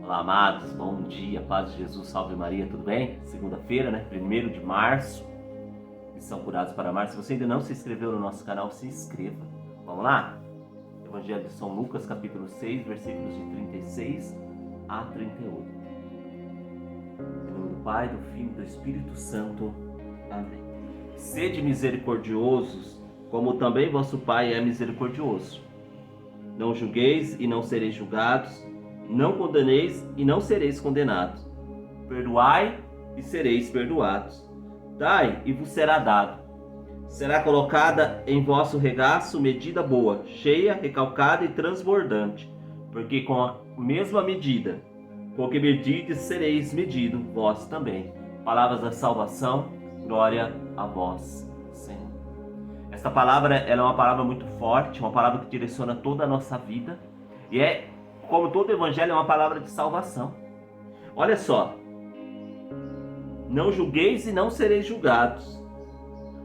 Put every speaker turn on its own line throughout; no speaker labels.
Olá, amados, bom dia, paz de Jesus, salve Maria, tudo bem? Segunda-feira, né? 1º de março, missão Curados para Amar. Se você ainda não se inscreveu no nosso canal, se inscreva. Vamos lá? Evangelho de São Lucas, capítulo 6, versículos de 36 a 38. Em nome do Pai, do Filho e do Espírito Santo. Amém. Sede misericordiosos, como também vosso Pai é misericordioso. Não julgueis e não sereis julgados. Não condeneis e não sereis condenados. Perdoai e sereis perdoados. Dai e vos será dado. Será colocada em vosso regaço medida boa, cheia, recalcada e transbordante. Porque com a mesma medida com que medides, sereis medido vós também. Palavras da salvação, glória a vós, Senhor. Esta palavra ela é uma palavra muito forte, uma palavra que direciona toda a nossa vida. E como todo evangelho, é uma palavra de salvação. Olha só. Não julgueis e não sereis julgados.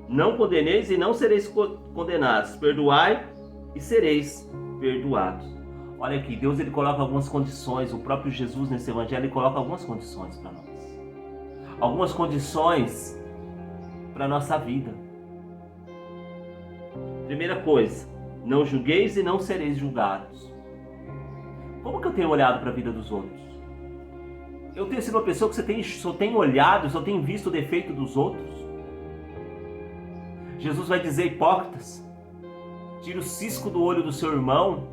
Não condeneis e não sereis condenados. Perdoai e sereis perdoados. Olha aqui, Deus ele coloca algumas condições. O próprio Jesus nesse evangelho ele coloca algumas condições para nós. Algumas condições para a nossa vida. Primeira coisa, não julgueis e não sereis julgados. Como que eu tenho olhado para a vida dos outros? Eu tenho sido uma pessoa que só tem olhado, só tem visto o defeito dos outros? Jesus vai dizer, hipócritas, tira o cisco do olho do seu irmão,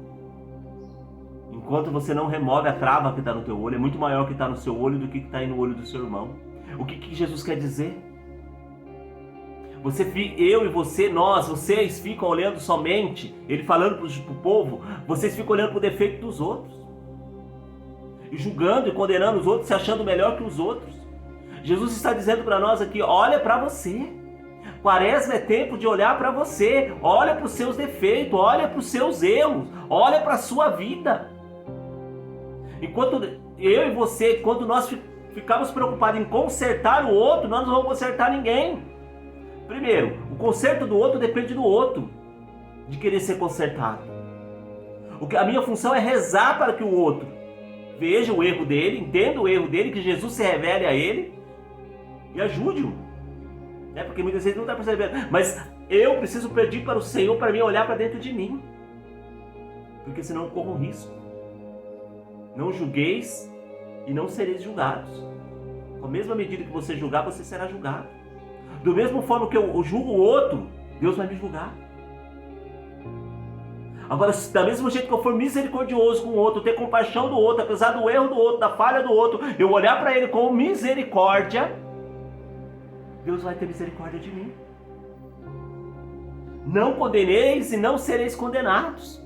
enquanto você não remove a trava que está no teu olho. É muito maior o que está no seu olho do que está aí no olho do seu irmão. O que Jesus quer dizer? Eu e você, vocês ficam olhando somente, ele falando para o povo, vocês ficam olhando para o defeito dos outros. E julgando e condenando os outros, se achando melhor que os outros. Jesus está dizendo para nós aqui, olha para você. Quaresma é tempo de olhar para você. Olha para os seus defeitos, olha para os seus erros, olha para a sua vida. Enquanto eu e você, quando nós ficamos preocupados em consertar o outro, nós não vamos consertar ninguém. Primeiro, o conserto do outro depende do outro, de querer ser consertado. A minha função é rezar para que o outro veja o erro dele, entenda o erro dele, que Jesus se revele a ele e ajude-o. Porque muitas vezes não está percebendo. Mas eu preciso pedir para o Senhor para mim olhar para dentro de mim. Porque senão eu corro risco. Não julgueis e não sereis julgados. Com a mesma medida que você julgar, você será julgado. Do mesmo forma que eu julgo o outro, Deus vai me julgar. Agora, da mesmo jeito que eu for misericordioso com o outro, ter compaixão do outro, apesar do erro do outro, da falha do outro, eu olhar para ele com misericórdia, Deus vai ter misericórdia de mim. Não condeneis e não sereis condenados.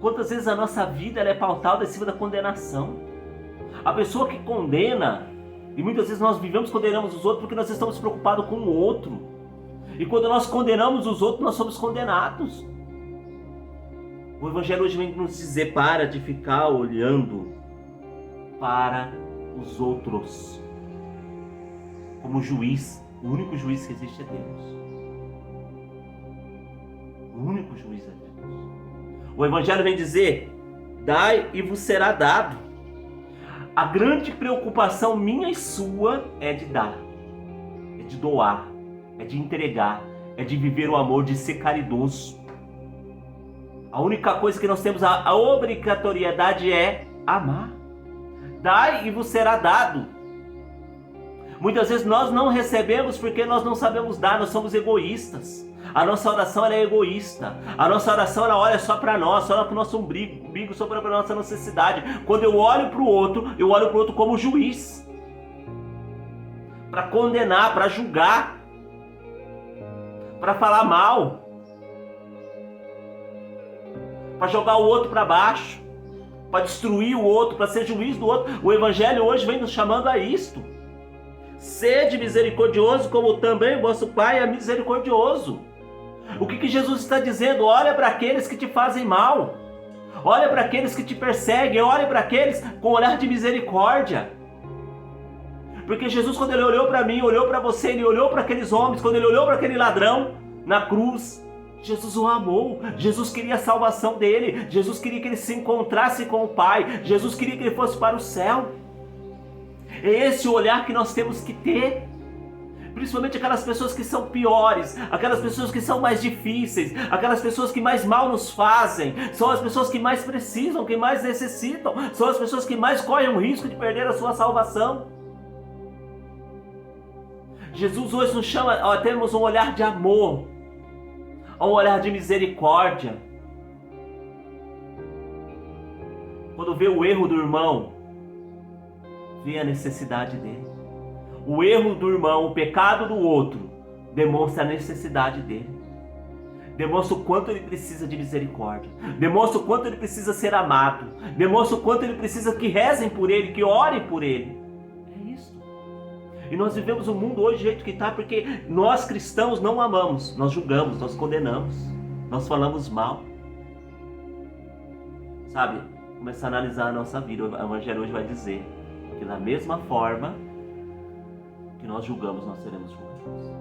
Quantas vezes a nossa vida ela é pautada em cima da condenação? A pessoa que condena, e muitas vezes nós condenamos os outros porque nós estamos preocupados com o outro. E quando nós condenamos os outros, nós somos condenados. O Evangelho hoje vem nos dizer, para de ficar olhando para os outros como juiz. O único juiz que existe é Deus. O único juiz é Deus. O Evangelho vem dizer, dai e vos será dado. A grande preocupação minha e sua é de dar, é de doar, é de entregar, é de viver o amor, de ser caridoso. A única coisa que nós temos a obrigatoriedade é amar. Dai e vos será dado. Muitas vezes nós não recebemos porque nós não sabemos dar, nós somos egoístas. A nossa oração ela é egoísta. A nossa oração ela olha só para nós, só para o nosso umbigo, só para a nossa necessidade. Quando eu olho para o outro como juiz. Para condenar, para julgar. Para falar mal. Para jogar o outro para baixo. Para destruir o outro, para ser juiz do outro. O Evangelho hoje vem nos chamando a isto. Sede misericordioso, como também vosso Pai é misericordioso. O que Jesus está dizendo? Olha para aqueles que te fazem mal. Olha para aqueles que te perseguem. Olha para aqueles com olhar de misericórdia. Porque Jesus, quando ele olhou para mim, olhou para você, ele olhou para aqueles homens, quando ele olhou para aquele ladrão na cruz, Jesus o amou, Jesus queria a salvação dele, Jesus queria que ele se encontrasse com o Pai, Jesus queria que ele fosse para o céu. É esse o olhar que nós temos que ter, principalmente aquelas pessoas que são piores, aquelas pessoas que são mais difíceis, aquelas pessoas que mais mal nos fazem, são as pessoas que mais precisam, que mais necessitam, são as pessoas que mais correm o risco de perder a sua salvação. Jesus hoje nos chama a termos um olhar de amor, um olhar de misericórdia. Quando vê o erro do irmão, vê a necessidade dele. O erro do irmão, o pecado do outro, demonstra a necessidade dele. Demonstra o quanto ele precisa de misericórdia. Demonstra o quanto ele precisa ser amado. Demonstra o quanto ele precisa que rezem por ele, que orem por ele. É isso. E nós vivemos o mundo hoje do jeito que está porque nós cristãos não amamos. Nós julgamos, nós condenamos, nós falamos mal. Sabe? Começar a analisar a nossa vida. O Evangelho hoje vai dizer que da mesma forma que nós julgamos, nós seremos julgados.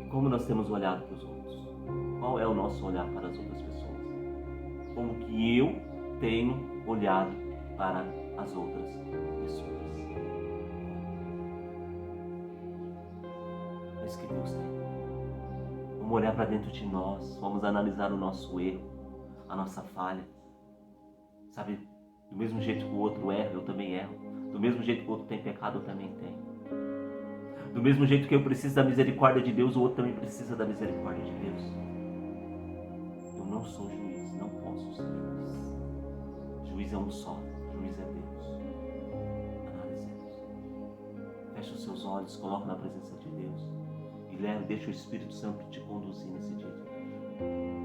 Como nós temos olhado para os outros? Qual é o nosso olhar para as outras pessoas? Como que eu tenho olhado para as outras pessoas? É isso que Deus tem. Vamos olhar para dentro de nós, vamos analisar o nosso erro, a nossa falha. Sabe, do mesmo jeito que o outro erra, eu também erro. Do mesmo jeito que o outro tem pecado, eu também tenho. Do mesmo jeito que eu preciso da misericórdia de Deus, o outro também precisa da misericórdia de Deus. Eu não sou juiz, não posso ser juiz. Juiz é um só, juiz é Deus. Analisemos. Feche os seus olhos, coloque na presença de Deus e deixa o Espírito Santo te conduzir nesse dia de hoje.